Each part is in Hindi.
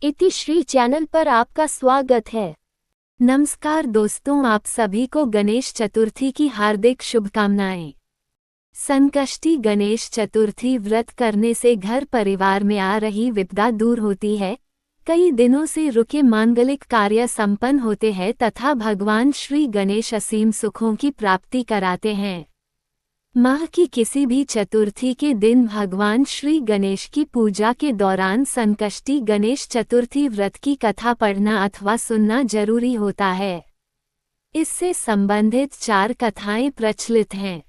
इतिश्री चैनल पर आपका स्वागत है। नमस्कार दोस्तों, आप सभी को गणेश चतुर्थी की हार्दिक शुभकामनाएं। संकष्टी गणेश चतुर्थी व्रत करने से घर परिवार में आ रही विपदा दूर होती है, कई दिनों से रुके मांगलिक कार्य संपन्न होते हैं तथा भगवान श्री गणेश असीम सुखों की प्राप्ति कराते हैं। माह की किसी भी चतुर्थी के दिन भगवान श्री गणेश की पूजा के दौरान संकष्टी गणेश चतुर्थी व्रत की कथा पढ़ना अथवा सुनना जरूरी होता है। इससे संबंधित 4 कथाएं प्रचलित हैं।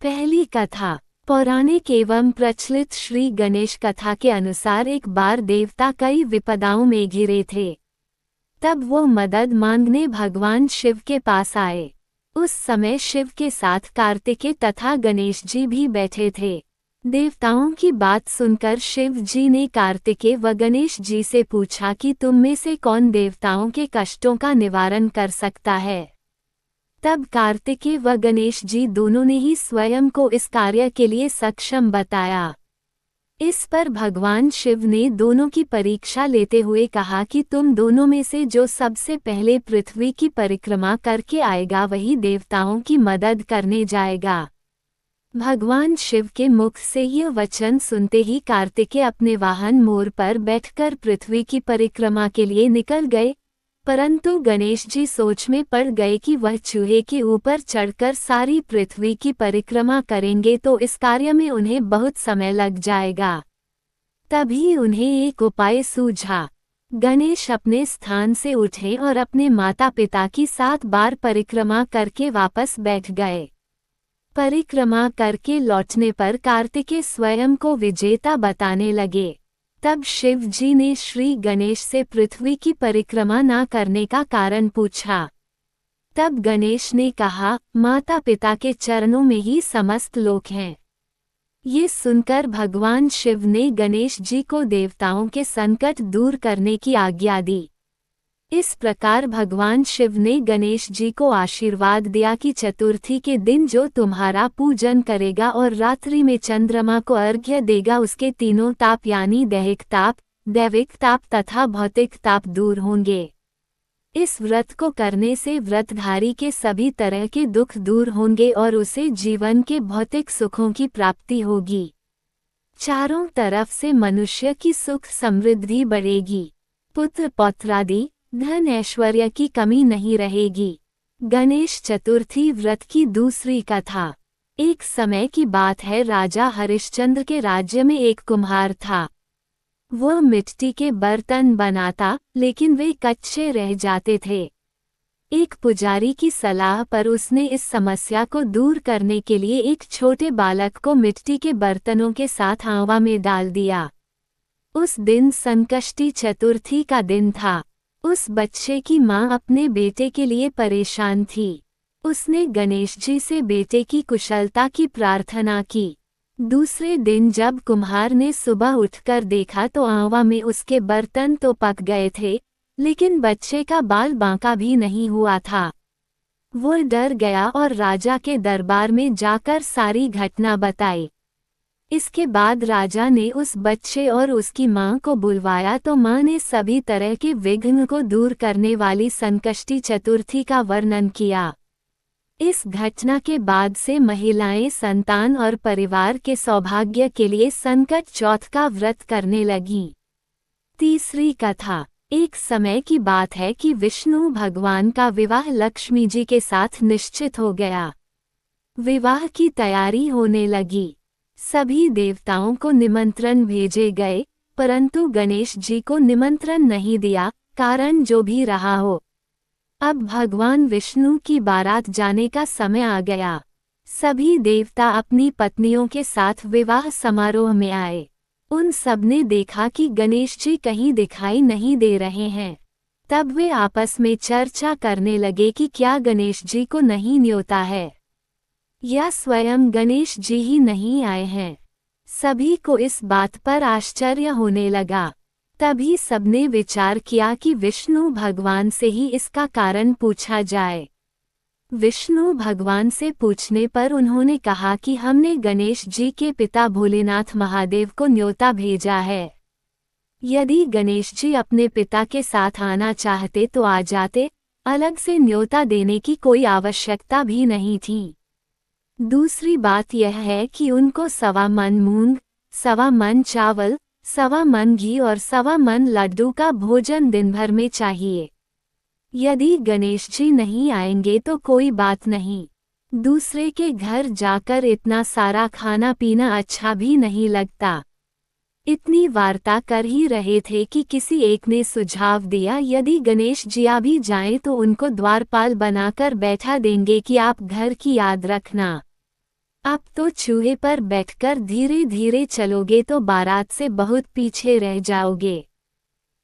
पहली कथा पौराणिक एवं प्रचलित श्री गणेश कथा के अनुसार एक बार देवता कई विपदाओं में घिरे थे। तब वो मदद मांगने भगवान शिव के पास आए। उस समय शिव के साथ कार्तिकेय तथा गणेश जी भी बैठे थे। देवताओं की बात सुनकर शिव जी ने कार्तिकेय व गणेश जी से पूछा कि तुम में से कौन देवताओं के कष्टों का निवारण कर सकता है। तब कार्तिकेय व गणेश जी दोनों ने ही स्वयं को इस कार्य के लिए सक्षम बताया। इस पर भगवान शिव ने दोनों की परीक्षा लेते हुए कहा कि तुम दोनों में से जो सबसे पहले पृथ्वी की परिक्रमा करके आएगा वही देवताओं की मदद करने जाएगा। भगवान शिव के मुख से यह वचन सुनते ही कार्तिकेय अपने वाहन मोर पर बैठकर पृथ्वी की परिक्रमा के लिए निकल गए, परंतु गणेश जी सोच में पड़ गए कि वह चूहे के ऊपर चढ़कर सारी पृथ्वी की परिक्रमा करेंगे तो इस कार्य में उन्हें बहुत समय लग जाएगा। तभी उन्हें एक उपाय सूझा। गणेश अपने स्थान से उठे और अपने माता पिता की 7 बार परिक्रमा करके वापस बैठ गए। परिक्रमा करके लौटने पर कार्तिकेय स्वयं को विजेता बताने लगे। तब शिव जी ने श्री गणेश से पृथ्वी की परिक्रमा न करने का कारण पूछा। तब गणेश ने कहा, माता पिता के चरणों में ही समस्त लोक हैं। ये सुनकर भगवान शिव ने गणेश जी को देवताओं के संकट दूर करने की आज्ञा दी। इस प्रकार भगवान शिव ने गणेश जी को आशीर्वाद दिया कि चतुर्थी के दिन जो तुम्हारा पूजन करेगा और रात्रि में चंद्रमा को अर्घ्य देगा उसके तीनों ताप यानी दैहिक ताप, दैविक ताप तथा भौतिक ताप दूर होंगे। इस व्रत को करने से व्रतधारी के सभी तरह के दुख दूर होंगे और उसे जीवन के भौतिक सुखों की प्राप्ति होगी। चारों तरफ से मनुष्य की सुख समृद्धि बढ़ेगी, पुत्र पौत्रादि धन ऐश्वर्य की कमी नहीं रहेगी। गणेश चतुर्थी व्रत की दूसरी कथा। एक समय की बात है, राजा हरिश्चंद्र के राज्य में एक कुम्हार था। वह मिट्टी के बर्तन बनाता, लेकिन वे कच्चे रह जाते थे। एक पुजारी की सलाह पर उसने इस समस्या को दूर करने के लिए एक छोटे बालक को मिट्टी के बर्तनों के साथ आंवा में डाल दिया। उस दिन संकष्टी चतुर्थी का दिन था। उस बच्चे की मां अपने बेटे के लिए परेशान थी। उसने गणेश जी से बेटे की कुशलता की प्रार्थना की। दूसरे दिन जब कुम्हार ने सुबह उठकर देखा तो आंवा में उसके बर्तन तो पक गए थे, लेकिन बच्चे का बाल बांका भी नहीं हुआ था। वो डर गया और राजा के दरबार में जाकर सारी घटना बताई। इसके बाद राजा ने उस बच्चे और उसकी मां को बुलवाया तो मां ने सभी तरह के विघ्न को दूर करने वाली संकष्टी चतुर्थी का वर्णन किया। इस घटना के बाद से महिलाएं संतान और परिवार के सौभाग्य के लिए संकट चौथ का व्रत करने लगीं। तीसरी कथा। एक समय की बात है कि विष्णु भगवान का विवाह लक्ष्मी जी के साथ निश्चित हो गया। विवाह की तैयारी होने लगी। सभी देवताओं को निमंत्रण भेजे गए, परंतु गणेश जी को निमंत्रण नहीं दिया, कारण जो भी रहा हो। अब भगवान विष्णु की बारात जाने का समय आ गया। सभी देवता अपनी पत्नियों के साथ विवाह समारोह में आए। उन सबने देखा कि गणेश जी कहीं दिखाई नहीं दे रहे हैं। तब वे आपस में चर्चा करने लगे कि क्या गणेश जी को नहीं न्योता है या स्वयं गणेश जी ही नहीं आए हैं। सभी को इस बात पर आश्चर्य होने लगा। तभी सबने विचार किया कि विष्णु भगवान से ही इसका कारण पूछा जाए। विष्णु भगवान से पूछने पर उन्होंने कहा कि हमने गणेश जी के पिता भोलेनाथ महादेव को न्योता भेजा है। यदि गणेश जी अपने पिता के साथ आना चाहते तो आ जाते, अलग से न्योता देने की कोई आवश्यकता भी नहीं थी। दूसरी बात यह है कि उनको 1.25 मन मूंग, 1.25 मन चावल, 1.25 मन घी और 1.25 मन लड्डू का भोजन दिन भर में चाहिए। यदि गणेश जी नहीं आएंगे तो कोई बात नहीं, दूसरे के घर जाकर इतना सारा खाना पीना अच्छा भी नहीं लगता। इतनी वार्ता कर ही रहे थे कि किसी एक ने सुझाव दिया, यदि गणेश जी आ भी जाएं तो उनको द्वारपाल बनाकर बैठा देंगे कि आप घर की याद रखना। आप तो चूहे पर बैठकर धीरे धीरे चलोगे तो बारात से बहुत पीछे रह जाओगे।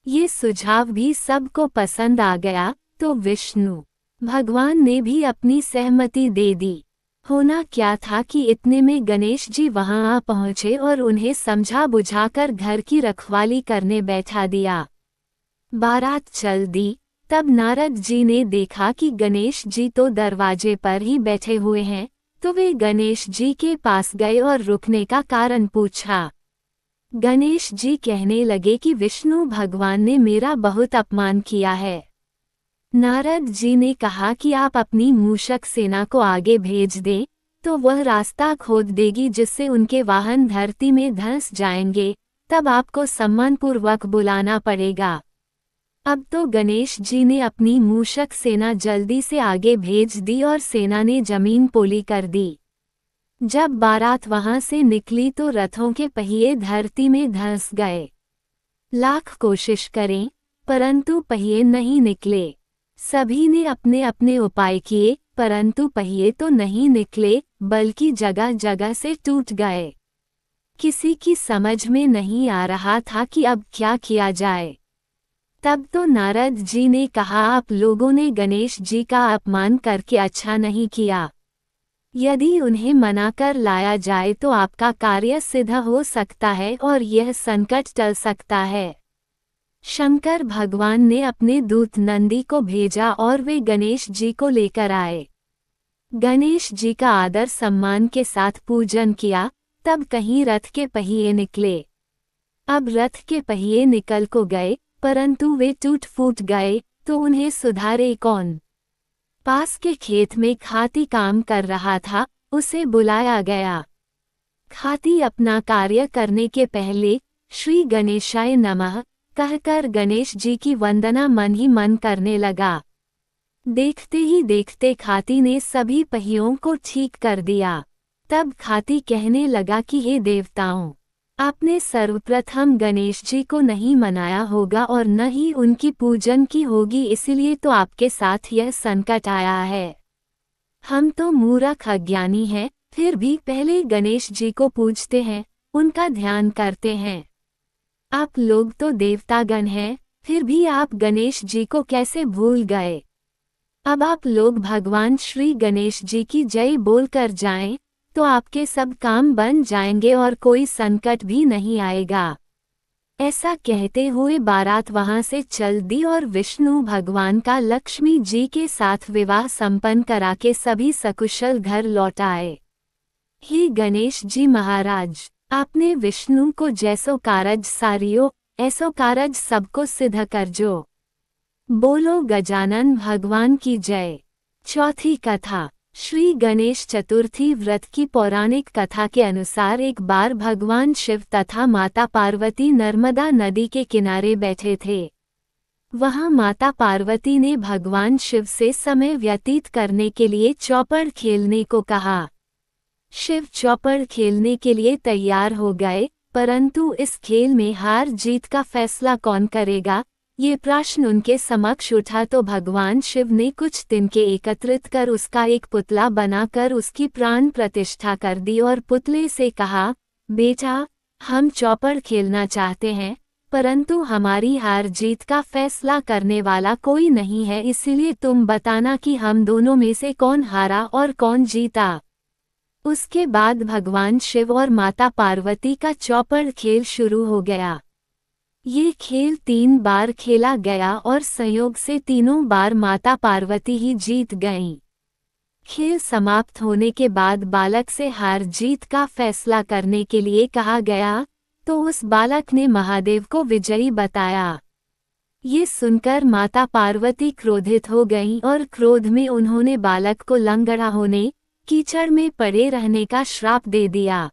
ये सुझाव भी सबको पसंद आ गया, तो विष्णु भगवान ने भी अपनी सहमति दे दी। होना क्या था कि इतने में गणेश जी वहां आ पहुंचे और उन्हें समझा बुझाकर घर की रखवाली करने बैठा दिया। बारात चल दी, तब नारद जी ने देखा कि गणेश जी तो दरवाजे पर ही बैठे हुए हैं, तो वे गणेश जी के पास गए और रुकने का कारण पूछा। गणेश जी कहने लगे कि विष्णु भगवान ने मेरा बहुत अपमान किया है। नारद जी ने कहा कि आप अपनी मूषक सेना को आगे भेज दें, तो वह रास्ता खोद देगी जिससे उनके वाहन धरती में धंस जाएंगे, तब आपको सम्मानपूर्वक बुलाना पड़ेगा। अब तो गणेश जी ने अपनी मूषक सेना जल्दी से आगे भेज दी और सेना ने जमीन पोली कर दी। जब बारात वहां से निकली तो रथों के पहिए धरती में धंस गए। लाख कोशिश करें, परंतु पहिए नहीं निकले। सभी ने अपने अपने उपाय किए, परंतु पहिए तो नहीं निकले, बल्कि जगह जगह से टूट गए। किसी की समझ में नहीं आ रहा था कि अब क्या किया जाए। तब तो नारद जी ने कहा, आप लोगों ने गणेश जी का अपमान करके अच्छा नहीं किया। यदि उन्हें मनाकर लाया जाए तो आपका कार्य सिद्ध हो सकता है और यह संकट टल सकता है। शंकर भगवान ने अपने दूत नंदी को भेजा और वे गणेश जी को लेकर आए। गणेश जी का आदर सम्मान के साथ पूजन किया, तब कहीं रथ के पहिए निकले। अब रथ के पहिए निकल को गए, परंतु वे टूट फूट गए, तो उन्हें सुधारे कौन? पास के खेत में खाती काम कर रहा था, उसे बुलाया गया। खाती अपना कार्य करने के पहले श्री गणेशाय नमः कहकर गणेश जी की वंदना मन ही मन करने लगा। देखते ही देखते खाती ने सभी पहियों को ठीक कर दिया। तब खाती कहने लगा कि हे देवताओं, आपने सर्वप्रथम गणेश जी को नहीं मनाया होगा और न ही उनकी पूजन की होगी, इसलिए तो आपके साथ यह संकट आया है। हम तो मूर्ख अज्ञानी हैं, फिर भी पहले गणेश जी को पूजते हैं, उनका ध्यान करते हैं। आप लोग तो देवतागण हैं, फिर भी आप गणेश जी को कैसे भूल गए? अब आप लोग भगवान श्री गणेश जी की जय बोलकर जाएं, तो आपके सब काम बन जाएंगे और कोई संकट भी नहीं आएगा। ऐसा कहते हुए बारात वहां से चल दी और विष्णु भगवान का लक्ष्मी जी के साथ विवाह संपन्न करा के सभी सकुशल घर लौट आए। हे गणेश जी महाराज, आपने विष्णु को जैसो कारज सारियो, ऐसो कारज सबको सिद्ध करजो। बोलो गजानन भगवान की जय। चौथी कथा। श्री गणेश चतुर्थी व्रत की पौराणिक कथा के अनुसार एक बार भगवान शिव तथा माता पार्वती नर्मदा नदी के किनारे बैठे थे। वहां माता पार्वती ने भगवान शिव से समय व्यतीत करने के लिए चौपड़ खेलने को कहा। शिव चौपड़ खेलने के लिए तैयार हो गए, परंतु इस खेल में हार जीत का फैसला कौन करेगा, ये प्रश्न उनके समक्ष उठा तो भगवान शिव ने कुछ तिनके एकत्रित कर उसका एक पुतला बनाकर उसकी प्राण प्रतिष्ठा कर दी और पुतले से कहा, बेटा, हम चौपड़ खेलना चाहते हैं, परंतु हमारी हार जीत का फैसला करने वाला कोई नहीं है, इसलिए तुम बताना कि हम दोनों में से कौन हारा और कौन जीता। उसके बाद भगवान शिव और माता पार्वती का चौपड़ खेल शुरू हो गया। ये खेल 3 बार खेला गया और संयोग से तीनों बार माता पार्वती ही जीत गईं। खेल समाप्त होने के बाद बालक से हार जीत का फैसला करने के लिए कहा गया तो उस बालक ने महादेव को विजयी बताया। ये सुनकर माता पार्वती क्रोधित हो गईं और क्रोध में उन्होंने बालक को लंगड़ा होने, कीचड़ में पड़े रहने का श्राप दे दिया।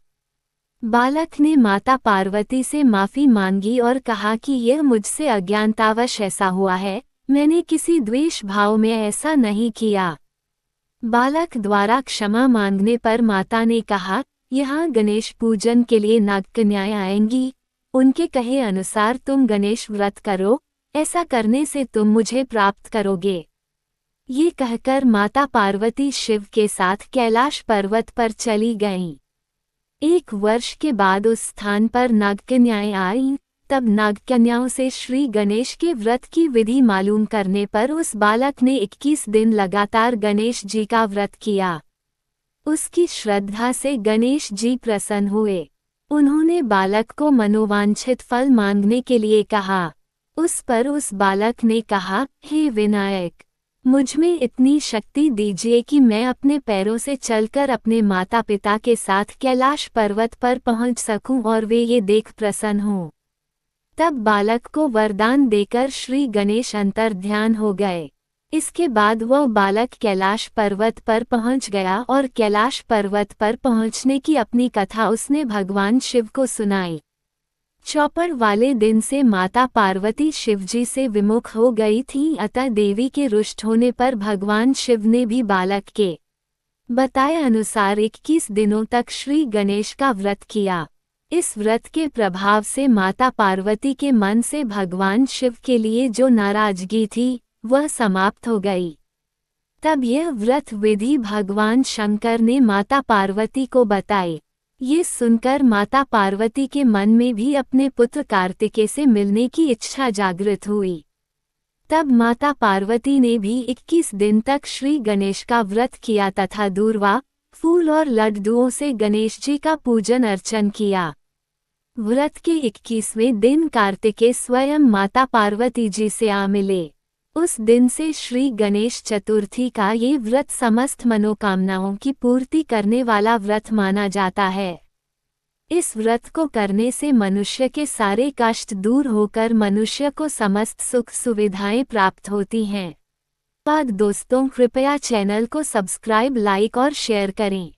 बालक ने माता पार्वती से माफी मांगी और कहा कि यह मुझसे अज्ञानतावश ऐसा हुआ है, मैंने किसी द्वेष भाव में ऐसा नहीं किया। बालक द्वारा क्षमा मांगने पर माता ने कहा, यहाँ गणेश पूजन के लिए नागकन्याएं आएंगी, उनके कहे अनुसार तुम गणेश व्रत करो, ऐसा करने से तुम मुझे प्राप्त करोगे। ये कहकर माता पार्वती शिव के साथ कैलाश पर्वत पर चली गईं। 1 वर्ष के बाद उस स्थान पर नागकन्याएं आईं। तब नागकन्याओं से श्री गणेश के व्रत की विधि मालूम करने पर उस बालक ने 21 दिन लगातार गणेश जी का व्रत किया। उसकी श्रद्धा से गणेश जी प्रसन्न हुए। उन्होंने बालक को मनोवांछित फल मांगने के लिए कहा। उस पर उस बालक ने कहा, हे विनायक, मुझमें इतनी शक्ति दीजिए कि मैं अपने पैरों से चलकर अपने माता पिता के साथ कैलाश पर्वत पर पहुंच सकूं और वे ये देख प्रसन्न हों। तब बालक को वरदान देकर श्री गणेश अंतर्ध्यान हो गए। इसके बाद वह बालक कैलाश पर्वत पर पहुंच गया और कैलाश पर्वत पर पहुंचने की अपनी कथा उसने भगवान शिव को सुनाई। चौपड़ वाले दिन से माता पार्वती शिवजी से विमुख हो गई थीं, अतः देवी के रुष्ट होने पर भगवान शिव ने भी बालक के बताए अनुसार 21 दिनों तक श्री गणेश का व्रत किया। इस व्रत के प्रभाव से माता पार्वती के मन से भगवान शिव के लिए जो नाराजगी थी, वह समाप्त हो गई। तब यह व्रत विधि भगवान शंकर ने माता पार्वती को बताई। ये सुनकर माता पार्वती के मन में भी अपने पुत्र कार्तिकेय से मिलने की इच्छा जागृत हुई। तब माता पार्वती ने भी 21 दिन तक श्री गणेश का व्रत किया तथा दूर्वा, फूल और लड्डुओं से गणेश जी का पूजन अर्चन किया। व्रत के 21वें दिन कार्तिकेय स्वयं माता पार्वती जी से आ मिले। उस दिन से श्री गणेश चतुर्थी का ये व्रत समस्त मनोकामनाओं की पूर्ति करने वाला व्रत माना जाता है। इस व्रत को करने से मनुष्य के सारे कष्ट दूर होकर मनुष्य को समस्त सुख सुविधाएं प्राप्त होती हैं। दोस्तों, कृपया चैनल को सब्सक्राइब, लाइक और शेयर करें।